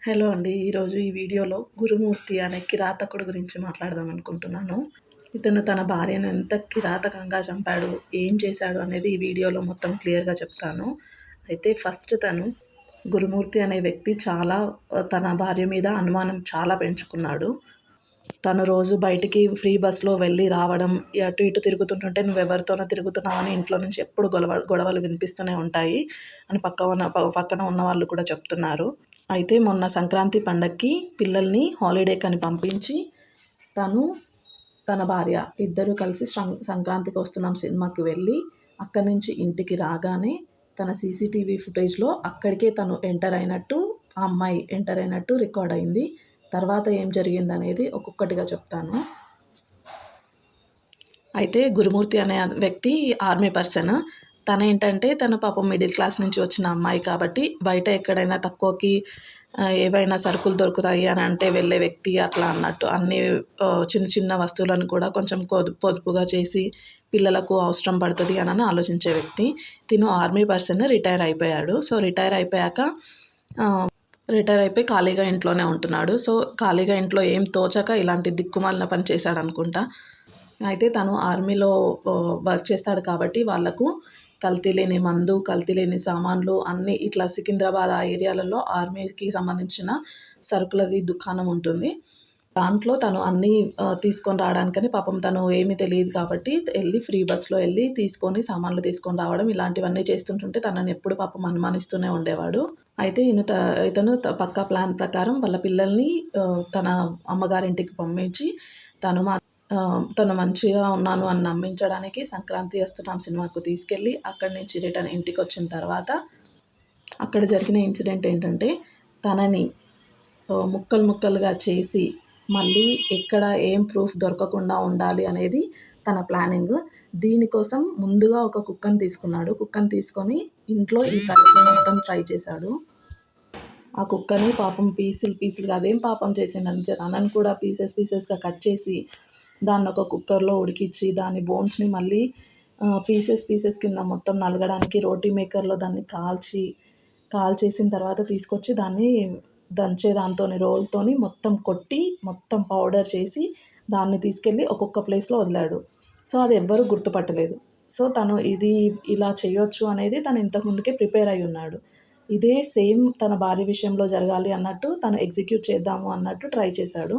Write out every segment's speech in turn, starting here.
Hello అండి. ఈరోజు ఈ వీడియోలో గురుమూర్తి అనే కిరాతకుడు గురించి మాట్లాడదాం అనుకుంటున్నాను. ఇతను తన భార్యను ఎంత కిరాతకంగా చంపాడు, ఏం చేశాడు అనేది ఈ వీడియోలో మొత్తం క్లియర్‌గా చెప్తాను. అయితే ఫస్ట్ గురుమూర్తి అనే వ్యక్తి చాలా తన భార్య మీద అనుమానం చాలా పెంచుకున్నాడు. తను రోజు బయటికి ఫ్రీ బస్‌లో వెళ్ళి రావడం, అటు ఇటు తిరుగుతుంటుంటే "నువ్వెవరితోనో తిరుగుతున్నావని ఇంట్లో నుంచి ఎప్పుడు గొడవలు వినిపిస్తూనే ఉంటాయి" అని పక్కన ఉన్నవాళ్ళు కూడా చెప్తున్నారు. అయితే మొన్న సంక్రాంతి పండగకి పిల్లల్ని హాలిడేకని పంపించి తను, తన భార్య ఇద్దరూ కలిసి సంక్రాంతికి వస్తున్నాం సినిమాకి వెళ్ళి అక్కడి నుంచి ఇంటికి రాగానే తన సీసీటీవీ ఫుటేజ్‌లో అక్కడికే తను ఎంటర్ అయినట్టు, ఆ అమ్మాయి ఎంటర్ అయినట్టు రికార్డ్ అయింది. తర్వాత ఏం జరిగిందనేది ఒక్కొక్కటిగా చెప్తాను. అయితే గురుమూర్తి అనే వ్యక్తి ఆర్మీ పర్సన్. తనేంటంటే తను పాపం మిడిల్ క్లాస్ నుంచి వచ్చిన అమ్మాయి కాబట్టి బయట ఎక్కడైనా తక్కువకి ఏవైనా సరుకులు దొరుకుతాయి అని అంటే వెళ్ళే వ్యక్తి అట్లా అన్నట్టు. అన్నీ చిన్న చిన్న వస్తువులను కూడా కొంచెం పొదుపుగా చేసి పిల్లలకు అవసరం పడుతుంది అని ఆలోచించే వ్యక్తి. తిను ఆర్మీ పర్సన్ రిటైర్ అయిపోయాడు. సో రిటైర్ అయిపోయాక రిటైర్ అయిపోయి ఖాళీగా ఇంట్లోనే ఉంటున్నాడు. సో ఖాళీగా ఇంట్లో ఏం తోచక ఇలాంటి దిక్కుమాలిన పని చేశాడనుకుంటా. అయితే తను ఆర్మీలో వర్క్ చేస్తాడు కాబట్టి వాళ్ళకు కల్తీ లేని మందు, కల్తీ లేని సామాన్లు అన్నీ ఇట్లా సికింద్రాబాద్ ఆ ఏరియాలలో ఆర్మీకి సంబంధించిన సరుకులది దుకాణం ఉంటుంది. దాంట్లో తను అన్నీ తీసుకొని రావడానికని పాపం తను ఏమీ తెలీదు కాబట్టి ఫ్రీ బస్‌లో వెళ్ళి తీసుకొని సామాన్లు తీసుకొని రావడం ఇలాంటివన్నీ చేస్తుంటుంటే తనని ఎప్పుడు పాపం అనుమానిస్తూనే ఉండేవాడు. అయితే ఇతను పక్కా ప్లాన్ ప్రకారం వాళ్ళ పిల్లల్ని తన అమ్మగారింటికి పంపించి తను మా తను మంచిగా ఉన్నాను అని నమ్మించడానికి 'సంక్రాంతి వస్తున్నాం' సినిమాకు తీసుకెళ్ళి అక్కడి నుంచి రిటర్న్ ఇంటికొచ్చిన తర్వాత అక్కడ జరిగిన ఇన్సిడెంట్ ఏంటంటే తనని ముక్కలు ముక్కలుగా చేసి మళ్ళీ ఎక్కడ ఏం ప్రూఫ్ దొరకకుండా ఉండాలి అనేది తన ప్లానింగ్. దీనికోసం ముందుగా ఒక కుక్కని తీసుకున్నాడు. కుక్కని తీసుకొని ఇంట్లో ఈ ప్రయత్నం మొత్తం ట్రై చేశాడు. ఆ కుక్కని పాపం పీసులుగా అదేం పాపం చేసిందంటే తనని కూడా పీసెస్‌గా కట్ చేసి దాన్నొక కుక్కర్‌లో ఉడికిచ్చి దాని బోన్స్‌ని మళ్ళీ పీసెస్ కింద మొత్తం నలగడానికి రోటీ మేకర్‌లో దాన్ని కాల్చేసిన తర్వాత తీసుకొచ్చి దాన్ని దంచే దాంతోని రోలుతోని మొత్తం కొట్టి, మొత్తం పౌడర్ చేసి దాన్ని తీసుకెళ్ళి ఒక్కొక్క ప్లేస్‌లో వదిలాడు. సో, అది ఎవ్వరు గుర్తుపట్టలేదు. సో, తను ఇలా చేయొచ్చు అనేది తను ఇంతకు ముందుకే ప్రిపేర్ అయ్యున్నాడు. ఇదే సేమ్ తన భార్య విషయంలో జరగాలి అన్నట్టు తను ఎగ్జిక్యూట్ చేద్దాము అన్నట్టు ట్రై చేశాడు.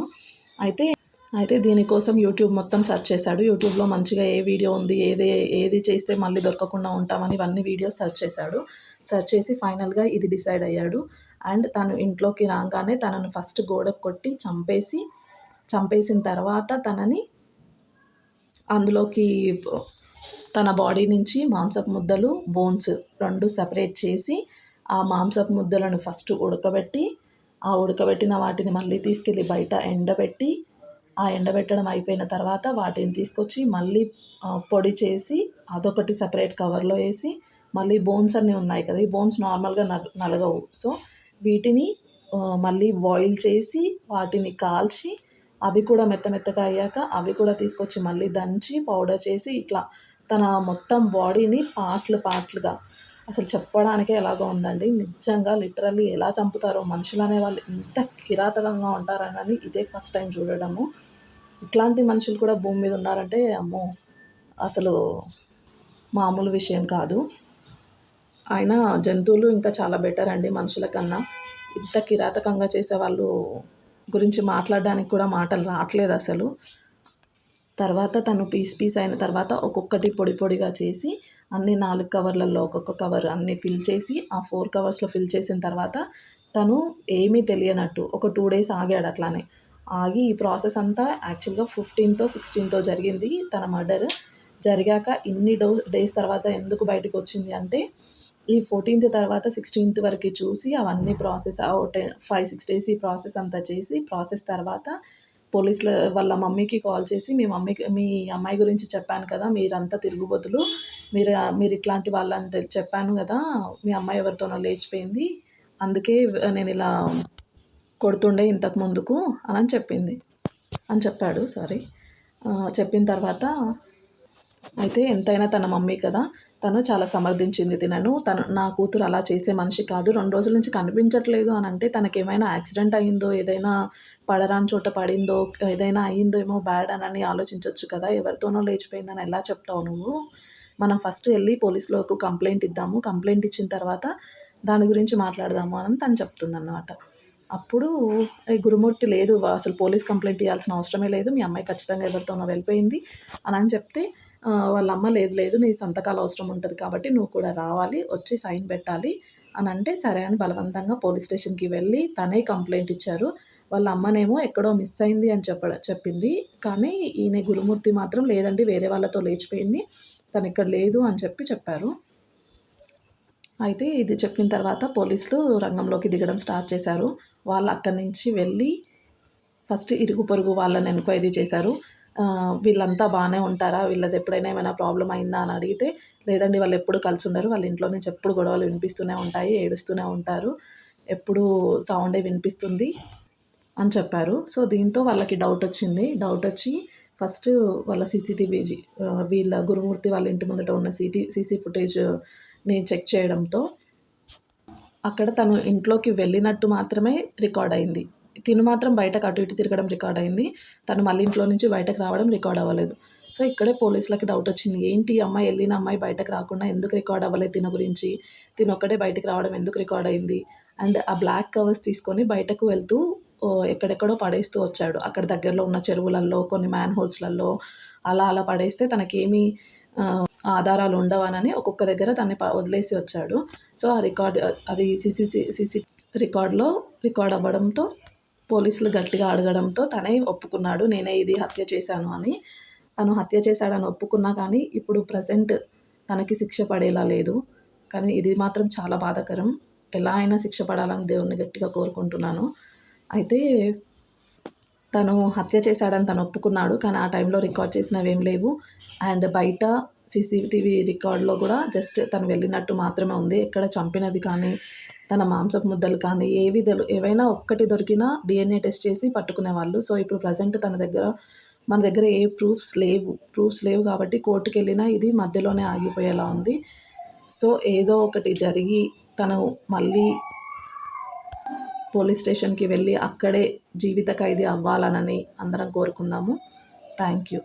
అయితే దీనికోసం యూట్యూబ్ మొత్తం సెర్చ్ చేశాడు. యూట్యూబ్‌లో మంచిగా ఏ వీడియో ఉంది, ఏది చేస్తే మళ్ళీ దొరకకుండా ఉంటామని ఇవన్నీ వీడియోస్ సెర్చ్ చేశాడు. సెర్చ్ చేసి ఫైనల్‌గా ఇది డిసైడ్ అయ్యాడు. అండ్ తను ఇంట్లోకి రాగానే తనను ఫస్ట్ గోడకు కొట్టి చంపేసిన తర్వాత తనని అందులోకి తన బాడీ నుంచి మాంసపు ముద్దలు, బోన్స్ 2 సెపరేట్ చేసి ఆ మాంసపు ముద్దలను ఫస్ట్ ఉడకబెట్టి, ఆ ఉడకబెట్టిన వాటిని మళ్ళీ తీసుకెళ్ళి బయట ఎండబెట్టి, ఆ ఎండబెట్టడం అయిపోయిన తర్వాత వాటిని తీసుకొచ్చి మళ్ళీ పొడి చేసి అదొకటి సెపరేట్ కవర్‌లో ఏసి, మళ్ళీ బోన్స్ అన్నీ ఉన్నాయి కదా! ఈ బోన్స్ నార్మల్‌గా నలగవు. సో, వీటిని మళ్ళీ బాయిల్ చేసి, వాటిని కాల్చి, అవి కూడా మెత్తగా అయ్యాక అవి కూడా తీసుకొచ్చి మళ్ళీ దంచి పౌడర్ చేసి ఇట్లా తన మొత్తం బాడీని పార్ట్‌లుగా అసలు చెప్పడానికే ఎలాగో ఉందండి. నిజంగా లిటరల్లీ ఎలా చంపుతారో మనుషులనేవాళ్ళు ఇంత కిరాతకంగా ఉంటారనని ఇదే ఫస్ట్ టైం చూడడము. ఇట్లాంటి మనుషులు కూడా భూమి మీద ఉన్నారంటే అమ్మో! అసలు మామూలు విషయం కాదు. అయినా జంతువులు ఇంకా చాలా బెటర్ అండి మనుషుల కన్నా. ఇంత కిరాతకంగా చేసేవాళ్ళు గురించి మాట్లాడడానికి కూడా మాటలు రాట్లేదసలు. తర్వాత తను పీస్ అయిన తర్వాత ఒక్కొక్కటి పొడిగా చేసి అన్నీ 4 కవర్లలో ఒక్కొక్క కవర్ అన్నీ ఫిల్ చేసి ఆ 4 కవర్స్‌లో ఫిల్ చేసిన తర్వాత తను ఏమీ తెలియనట్టు ఒక 2 డేస్ ఆగాడు అట్లానే. ఆగి ఈ ప్రాసెస్ అంతా యాక్చువల్‌గా 15తో, 16తో జరిగింది తన మర్డర్. జరిగాక ఇన్ని డేస్ తర్వాత ఎందుకు బయటకొచ్చింది అంటే ఈ 14థ్ తర్వాత 16థ్ వరకి చూసి అవన్నీ ప్రాసెస్ 5, 6 డేస్ ఈ ప్రాసెస్ అంతా చేసి ప్రాసెస్ తర్వాత పోలీసుల వాళ్ళ మమ్మీకి కాల్ చేసి మీ అమ్మాయి గురించి చెప్పాను కదా! మీరంతా తిరుగుబోతులు. మీరిట్లాంటి వాళ్ళని చెప్పాను గదా! మీ అమ్మాయి ఎవరితోనో లేచిపోయింది. అందుకే నేనిలా కొడుతుండే ఇంతకు ముందుకు అని చెప్పాడు. సారీ. చెప్పిన తర్వాత అయితే ఎంతైనా తన మమ్మీ కదా! తను చాలా సమర్థించింది తినను. తను నా కూతురు అలా చేసే మనిషి కాదు. 2 రోజుల నుంచి కనిపించట్లేదు అనంటే తనకేమైనా యాక్సిడెంట్ అయిందో, ఏదైనా పడరాని చోట పడిందో, ఏదైనా అయిందేమో బ్యాడ్ అనని ఆలోచించొచ్చు కదా! ఎవరితోనో లేచిపోయిందని ఎలా చెప్తావు నువ్వు? మనం ఫస్ట్ ఎళ్లి పోలీస్‌లోకి కంప్లెయింట్ ఇద్దాము. కంప్లెయింట్ ఇచ్చిన తర్వాత దాని గురించి మాట్లాడదాము అని తను చెప్తుందనమాట. అప్పుడు ఈ గురుమూర్తి లేదు అసలు పోలీస్ కంప్లెయింట్ ఇయ్యాల్సిన అవసరమే లేదు. మీ అమ్మాయి ఖచ్చితంగా ఎవరితోనో వెళ్ళిపోయింది అనని చెప్తే వాళ్ళ అమ్మ లేదు లేదు నీ సంతకాలు అవసరం ఉంటది కాబట్టి నువ్వు కూడా రావాలి, వచ్చి సైన్ పెట్టాలి అనంటే సరే అని బలవంతంగా పోలీస్ స్టేషన్‌కి వెళ్ళి తనే కంప్లెయింట్ ఇచ్చారు. వాళ్ళ అమ్మనేమో ఎక్కడో మిస్ అయింది అని చెప్పింది. కానీ ఈయన గురుమూర్తి మాత్రం లేదండి వేరే వాళ్ళతో లేచిపోయింది. తనిక్కడ లేదు అని చెప్పారు. అయితే ఇది చెప్పిన తర్వాత పోలీసులు రంగంలోకి దిగడం స్టార్ట్ చేశారు. వాళ్ళు అక్కడి నుంచి వెళ్ళి ఫస్ట్ ఇరుగు పొరుగు వాళ్ళని ఎంక్వైరీ చేశారు. వీళ్ళంతా బానే ఉంటారా? వీళ్ళది ఎప్పుడైనా ఏమైనా ప్రాబ్లమ్ అయిందా అని అడిగితే, లేదండి వాళ్ళెప్పుడు కలిసుండరు. వాళ్ళ ఇంట్లో నుంచి ఎప్పుడు గొడవలు వినిపిస్తూనే ఉంటాయి. ఏడుస్తూనే ఉంటారు. ఎప్పుడూ సౌండే వినిపిస్తుంది అని చెప్పారు. సో, దీంతో వాళ్ళకి డౌటొచ్చింది. డౌటొచ్చి ఫస్ట్ వాళ్ళ వీళ్ళ గురుమూర్తి వాళ్ళ ఇంటి ముందట ఉన్న సీసీ ఫుటేజ్‌ని చెక్ చేయడంతో అక్కడ తను ఇంట్లోకి వెళ్ళినట్టు మాత్రమే రికార్డ్ అయింది. తిను మాత్రం బయటకు అటు ఇటు తిరగడం రికార్డ్ అయింది. తను మళ్ళీ ఇంట్లో నుంచి బయటకు రావడం రికార్డ్ అవ్వలేదు. సో, ఇక్కడే పోలీసులకి డౌట్ వచ్చింది. ఏంటి ఈ అమ్మాయి ఎళ్ళిన అమ్మాయి బయటకు రాకుండా ఎందుకు రికార్డ్ అవ్వలేదు తిన గురించి? తినొక్కడే బయటికి రావడం ఎందుకు రికార్డ్ అయింది? అండ్ ఆ బ్లాక్ కవర్స్ తీసుకొని బయటకు వెళ్తూ ఎక్కడెక్కడో పడేస్తూ వచ్చాడు. అక్కడ దగ్గరలో ఉన్న చెరువులల్లో, కొన్ని మ్యాన్ హోల్స్‌లలో అలా అలా పడేస్తే తనకేమి ఆధారాలు ఉండవనని ఒక్కొక్క దగ్గర దాన్ని వదిలేసి వచ్చాడు. సో, ఆ రికార్డ్ అది సీసీ రికార్డ్‌లో రికార్డ్ అవ్వడంతో పోలీసులు గట్టిగా అడగడంతో తనే ఒప్పుకున్నాడు. నేనే ఇది హత్య చేశాను అని. తను హత్య చేశాడని ఒప్పుకున్నా కానీ ఇప్పుడు ప్రెజెంట్ తనకి శిక్ష పడేలా లేదు. కానీ ఇది మాత్రం చాలా బాధాకరం. ఎలా అయినా శిక్ష పడాలని దేవుడిని గట్టిగా కోరుకుంటున్నాను. అయితే తను హత్య చేశాడని తను ఒప్పుకున్నాడు. కానీ ఆ టైంలో రికార్డ్ చేసినవేం లేవు. అండ్ బయట సీసీటీవీ రికార్డ్‌లో కూడా జస్ట్ తను వెళ్ళినట్టు మాత్రమే ఉంది. ఎక్కడ చంపినది కానీ, తన మాంసపు ముద్దలు కానీ ఏవైనా ఒక్కటి దొరికినా డీఎన్ఏ టెస్ట్ చేసి పట్టుకునేవాళ్ళు. సో, ఇప్పుడు ప్రెజెంట్ మన దగ్గర ఏ ప్రూఫ్స్ లేవు కాబట్టి కోర్టుకెళ్ళినా ఇది మధ్యలోనే ఆగిపోయేలా ఉంది. సో, ఏదో ఒకటి జరిగి తను మళ్ళీ పోలీస్ స్టేషన్‌కి వెళ్ళి అక్కడే జీవిత ఖైదీ అవ్వాలనని అందరం కోరుకుందాము. Thank you.